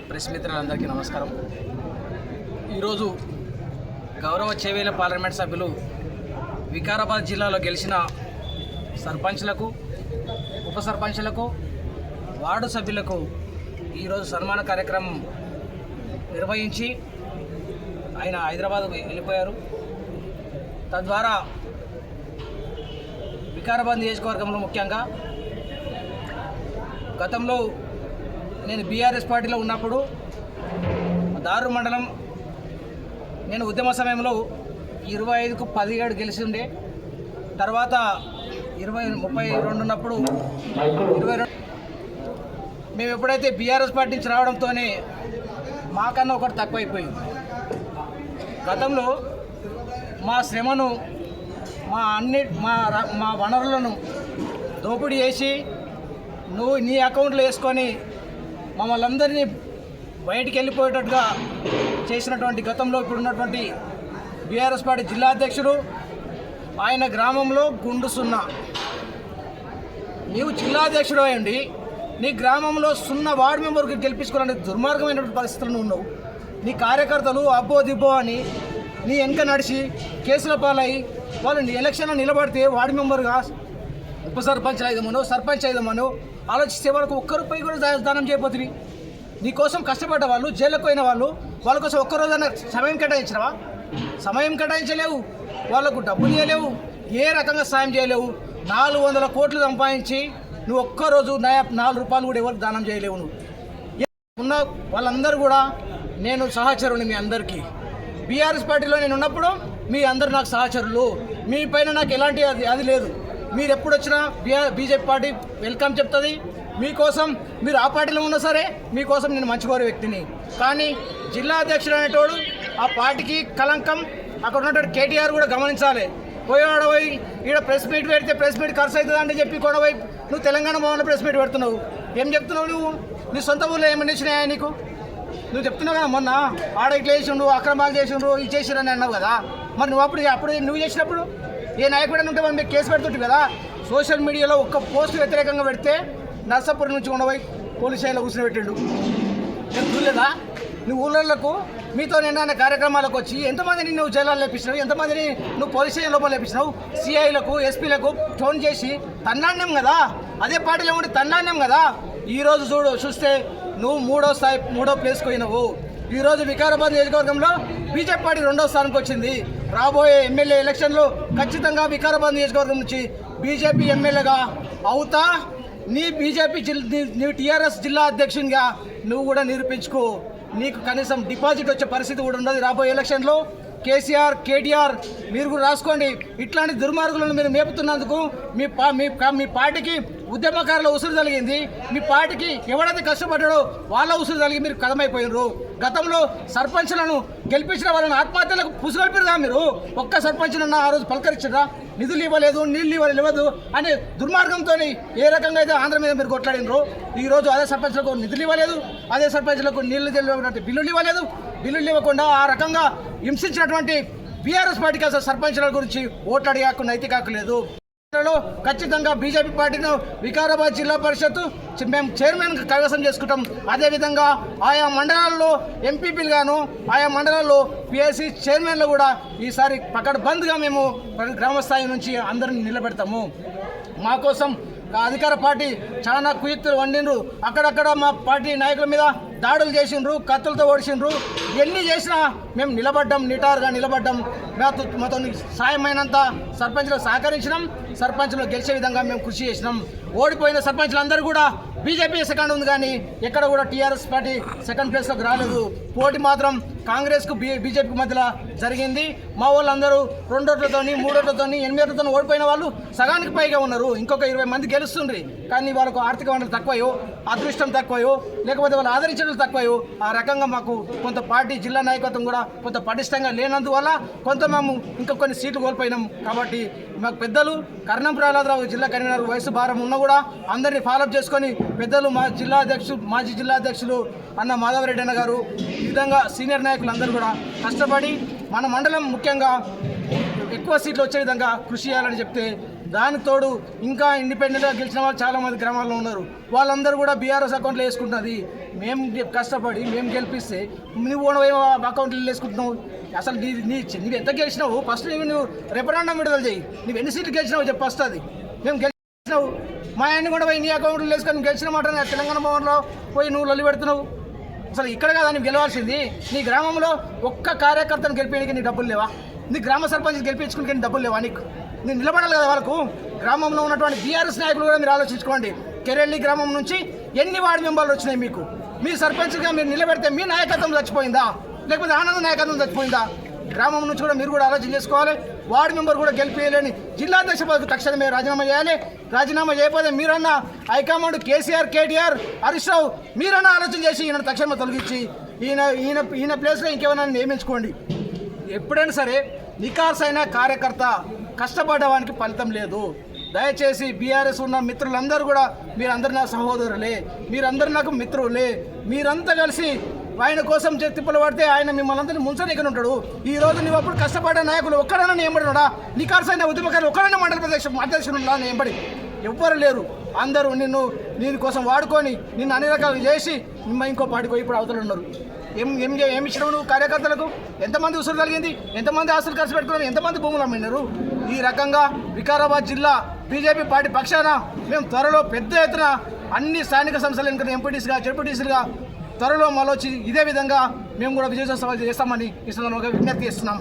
Press మిత్రులందరికీ నమస్కారం. ఈరోజు గౌరవ చేవేల పార్లమెంట్ సభ్యులు వికారాబాద్ జిల్లాలో గెలిచిన సర్పంచ్లకు, ఉప సర్పంచ్లకు, వార్డు సభ్యులకు ఈరోజు సన్మాన కార్యక్రమం నిర్వహించి ఆయన హైదరాబాద్ వెళ్ళిపోయారు. తద్వారా వికారాబాద్ నియోజకవర్గంలో ముఖ్యంగా గతంలో నేను బీఆర్ఎస్ పార్టీలో ఉన్నప్పుడు దారు మండలం నేను ఉద్యమ సమయంలో 25కు 17 గెలిచి ఉండే, తర్వాత 32 ఉన్నప్పుడు 22 మేము ఎప్పుడైతే బీఆర్ఎస్ పార్టీ నుంచి రావడంతోనే మాకన్నా ఒకటి తక్కువైపోయింది. గతంలో మా శ్రమను మా వనరులను దోపిడీ చేసి నువ్వు నీ అకౌంట్లో వేసుకొని మమ్మల్ని అందరినీ బయటికి వెళ్ళిపోయేటట్టుగా చేసినటువంటి గతంలో ఇప్పుడున్నటువంటి బీఆర్ఎస్ పార్టీ జిల్లా అధ్యక్షుడు, ఆయన గ్రామంలో గుండు సున్నా. నీవు జిల్లా అధ్యక్షుడు అయ్యండి, నీ గ్రామంలో 0 వార్డు మెంబర్కి గెలిపించుకోవాలని దుర్మార్గమైనటువంటి పరిస్థితులను ఉన్నావు. నీ కార్యకర్తలు అబ్బో దిబ్బో అని నీ వెనక నడిచి కేసుల పాలై వాళ్ళు ఎలక్షన్లో నిలబడితే వార్డు మెంబర్గా ఉప సర్పంచ్ అయిదమనో సర్పంచ్ అయిదమనో ఆలోచిస్తే వాళ్ళకు ఒక్క రూపాయి కూడా దానం చేయబోతుంది. నీకోసం కష్టపడ్డ వాళ్ళు, జైలుకు పోయిన వాళ్ళు, వాళ్ళ కోసం ఒక్కరోజైనా సమయం కేటాయించినవా? సమయం కేటాయించలేవు, వాళ్ళకు డబ్బులు ఇవ్వలేవు, ఏ రకంగా సాయం చేయలేవు. 400 కోట్లు సంపాదించి నువ్వు ఒక్కరోజు 4 రూపాయలు కూడా ఎవరికి దానం చేయలేవు. నువ్వు ఉన్న వాళ్ళందరూ కూడా నేను సహచరుని మీ అందరికీ. బీఆర్ఎస్ పార్టీలో నేను ఉన్నప్పుడు మీ అందరు నాకు సహచరులు, మీ పైన నాకు ఎలాంటి అది లేదు. మీరు ఎప్పుడు వచ్చినా బీజేపీ పార్టీ వెల్కమ్ చెప్తుంది మీకోసం. మీరు ఆ పార్టీలో ఉన్నా సరే మీకోసం నేను మంచి కోరే వ్యక్తిని. కానీ జిల్లా అధ్యక్షుడు అనేటోడు ఆ పార్టీకి కలంకం. అక్కడ ఉన్నటువంటి కేటీఆర్ కూడా గమనించాలి. పోయి ఈడ ప్రెస్ మీట్ పెడితే ప్రెస్ మీట్ ఖర్చు అవుతుంది అంటే చెప్పి కూడా పోయి నువ్వు తెలంగాణ భవన్లో ప్రెస్ మీట్ పెడుతున్నావు. ఏం చెప్తున్నావు నువ్వు? నీ సొంత ఊళ్ళో ఏమన్నా ఇచ్చినాయా నీకు? నువ్వు చెప్తున్నావు కదా, మొన్న ఆడ ఇట్లా చేసిండు, అక్రమాలు చేసిండ్రు, ఇది చేసిరని అన్నావు కదా. మరి నువ్వు అప్పుడు నువ్వు చేసినప్పుడు ఏ నాయకుడని ఉంటే మనం కేసు పెడుతుంటే కదా. సోషల్ మీడియాలో ఒక్క పోస్టు వ్యతిరేకంగా పెడితే నర్సాపురం నుంచి ఉండబోయి పోలీస్ స్టేషన్లో కూర్చొని పెట్టిండు. నేను చూడలేదా? నువ్వు ఊళ్ళకు మీతో నిన్న కార్యక్రమాలకు వచ్చి ఎంతమందిని నువ్వు జైల్లో లేపించినావు, ఎంతమందిని నువ్వు పోలీస్ స్టేషన్ లోపల లేపించినావు. సిఐలకు, ఎస్పీలకు ఫోన్ చేసి తన్నాన్యం కదా, అదే పార్టీలో ఉండి తన్నాన్యం కదా. ఈరోజు చూస్తే నువ్వు 3వ ప్లేస్కి పోయినావు. ఈరోజు వికారాబాద్ నియోజకవర్గంలో బీజేపీ పార్టీ 2వ స్థానంకి వచ్చింది. రాబోయే ఎమ్మెల్యే ఎలక్షన్లో ఖచ్చితంగా వికారాబాద్ నియోజకవర్గం నుంచి బీజేపీ ఎమ్మెల్యేగా అవుతా. నీ టీఆర్ఎస్ జిల్లా అధ్యక్షునిగా నువ్వు కూడా నిరూపించుకో. నీకు కనీసం డిపాజిట్ వచ్చే పరిస్థితి కూడా ఉండదు రాబోయే ఎలక్షన్లో. కేసీఆర్, కేటీఆర్ మీరు కూడా రాసుకోండి. ఇట్లాంటి దుర్మార్గులను మీరు మేపుతున్నందుకు మీ పార్టీకి ఉద్యమకారుల ఉసురు జరిగింది. మీ పార్టీకి ఎవరైతే కష్టపడ్డాడో వాళ్ళ ఉసురు జరిగి మీరు కథమైపోయినారు. గతంలో సర్పంచ్లను గెలిపించిన వాళ్ళని ఆత్మహత్యలకు పుసుగొల్పిరుగా మీరు. ఒక్క సర్పంచ్నన్నా ఆ రోజు పలకరించరా? నిధులు ఇవ్వలేదు, నీళ్ళు ఇవ్వలేదు అని దుర్మార్గంతో ఏ రకంగా అయితే ఆంధ్ర మీద మీరు కొట్లాడినరు. ఈరోజు అదే సర్పంచ్లకు నిధులు ఇవ్వలేదు, అదే సర్పంచ్లకు నీళ్లు బిల్లులు ఇవ్వలేదు. బిల్లులు ఇవ్వకుండా ఆ రకంగా హింసించినటువంటి బీఆర్ఎస్ పార్టీకి అసలు సర్పంచ్ల గురించి ఓట్లాడి హక్కు నైతిక హక్కు లేదు. ఖచ్చితంగా బీజేపీ పార్టీను వికారాబాద్ జిల్లా పరిషత్ మేము చైర్మన్ కైవసం చేసుకుంటాం. అదేవిధంగా ఆయా మండలాల్లో ఎంపీపీలు గాను, ఆయా మండలాల్లో పిఎస్సి చైర్మన్లు కూడా ఈసారి పకడ్బంద్గా మేము గ్రామ స్థాయి నుంచి అందరిని నిలబెడతాము. మా కోసం అధికార పార్టీ చాలా కుయుక్తులు వండినరు. అక్కడక్కడ మా పార్టీ నాయకుల మీద దాడులు చేసిండ్రు, కత్తులతో ఓడిసిండ్రు. ఎన్ని చేసినా మేము నిలబడ్డాం, నిటారుగా నిలబడ్డాం. మాతో సాయమైనంత సర్పంచ్లకు సహకరించినాం. సర్పంచ్లు గెలిచే విధంగా మేము కృషి చేసినాం. ఓడిపోయిన సర్పంచ్లందరూ కూడా బీజేపీ సెకండ్ ఉంది, కానీ ఎక్కడ కూడా టీఆర్ఎస్ పార్టీ సెకండ్ ప్లేస్లోకి రాలేదు. పోటీ మాత్రం కాంగ్రెస్కు బీజేపీకి మధ్యలో జరిగింది. మా వాళ్ళందరూ 2 ఓట్లతోని 3 ఓట్లతోని 8 ఓట్లతో ఓడిపోయిన వాళ్ళు సగానికి పైగా ఉన్నారు. ఇంకొక 20 మంది గెలుస్తుండ్రి, కానీ వాళ్ళకు ఆర్థిక వనరులు తక్కువయో, అదృష్టం తక్కువయో, లేకపోతే వాళ్ళు ఆదరించడం తక్కువయో ఆ రకంగా మాకు కొంత పార్టీ జిల్లా నాయకత్వం కూడా కొంత పటిష్టంగా లేనందువల్ల కొంత మేము ఇంకా కొన్ని సీట్లు కోల్పోయినాం. కాబట్టి మాకు పెద్దలు కర్ణం ప్రహ్లాదరావు జిల్లా కన్వీనర్ వయసు భారం ఉన్నా కూడా అందరినీ ఫాలోఅప్ చేసుకొని పెద్దలు మాజీ జిల్లా అధ్యక్షులు అన్న మాధవరెడ్డి అన్న గారు, ఈ విధంగా సీనియర్ నాయకులు అందరూ కూడా కష్టపడి మన మండలం ముఖ్యంగా ఎక్కువ సీట్లు వచ్చే విధంగా కృషి చేయాలని చెప్తే దానికి తోడు ఇంకా ఇండిపెండెంట్గా గెలిచిన వాళ్ళు చాలామంది గ్రామాల్లో ఉన్నారు. వాళ్ళందరూ కూడా బీఆర్ఎస్ అకౌంట్లో వేసుకుంటున్నది. మేము కష్టపడి మేము గెలిపిస్తే నువ్వు అకౌంట్లో వేసుకుంటున్నావు. అసలు నువ్వు ఎంత గెలిచినావు ఫస్ట్ నువ్వు రెఫరెండం విడుదల చేయి. నువ్వు ఎన్ని సీట్లు గెలిచినావు చెప్పు ఫస్ట్. అది మేము గెలిచినావు మా ఆయన్ని కూడా పోయి నీ అకౌంట్లో వేసుకొని నువ్వు గెలిచిన మాట తెలంగాణ భవన్లో పోయి నువ్వు లొల్లి పెడుతున్నావు. అసలు ఇక్కడ కదా నువ్వు గెలవాల్సింది. నీ గ్రామంలో ఒక్క కార్యకర్తను గెలిపేయడానికి నీ డబ్బులు లేవా? నీ గ్రామ సర్పంచ్ గెలిపించుకుని డబ్బులు లేవా నీకు? నేను నిలబడాలి కదా వాళ్ళకు. గ్రామంలో ఉన్నటువంటి బీఆర్ఎస్ నాయకులు కూడా మీరు ఆలోచించుకోండి. కెరెల్లి గ్రామం నుంచి ఎన్ని వార్డు మెంబర్లు వచ్చినాయి మీకు? మీ సర్పంచ్గా మీరు నిలబెడితే మీ నాయకత్వం చచ్చిపోయిందా, లేకపోతే ఆనంద నాయకత్వం చచ్చిపోయిందా? గ్రామం నుంచి కూడా మీరు కూడా ఆలోచన చేసుకోవాలి. వార్డు మెంబర్ కూడా గెలిపేయాలని జిల్లాధ్యక్ష పదవికి తక్షణమే రాజీనామా చేయాలి. రాజీనామా చేయకపోతే మీరన్నా హైకమాండ్ కేసీఆర్, కేటీఆర్, హరీష్ రావు మీరన్నా ఆలోచన చేసి ఈయన తక్షణమే తొలగించి ఈయన ప్లేస్లో ఇంకేమైనా నియమించుకోండి. ఎప్పుడైనా సరే నికార్సైన కార్యకర్త కష్టపడ్డవానికి ఫలితం లేదు. దయచేసి బీఆర్ఎస్ ఉన్న మిత్రులందరూ కూడా మీరందరూ నా సహోదరులే, మీరందరూ నాకు మిత్రులే. మీరంతా కలిసి ఆయన కోసం తిప్పలు పడితే ఆయన మిమ్మల్ని అందరినీ ముంచనీకని ఉంటాడు. ఈ రోజు నువ్వు అప్పుడు కష్టపడే నాయకులు ఒక్కడైనా నియమడినాడా? నికార్సైన ఉద్యమకారులు ఒక్కడైనా మండల అధ్యక్షుడు నియమడి ఎవ్వరు లేరు. అందరూ నేను కోసం వాడుకొని నిన్ను అన్ని రకాలు చేసి ఇంకో పాటికి ఇప్పుడు అవతలు ఉన్నారు. ఏమి ఇచ్చినావు నువ్వు కార్యకర్తలకు? ఎంతమంది ఉసురు కలిగింది? ఎంతమంది ఆస్తులు ఖర్చు పెట్టుకున్నారు? ఎంతమంది భూములు అమ్మినారు? ఈ రకంగా వికారాబాద్ జిల్లా బీజేపీ పార్టీ పక్షాన మేము త్వరలో పెద్ద ఎత్తున అన్ని స్థానిక సంస్థలు ఎన్నికలు ఎంపీటీసీగా, జెడ్పీటీసీలుగా త్వరలో మళ్ళొచ్చి ఇదే విధంగా మేము కూడా విజయోత్సవాలు చేస్తామని ఈ సందర్భంగా విజ్ఞప్తి చేస్తున్నాం.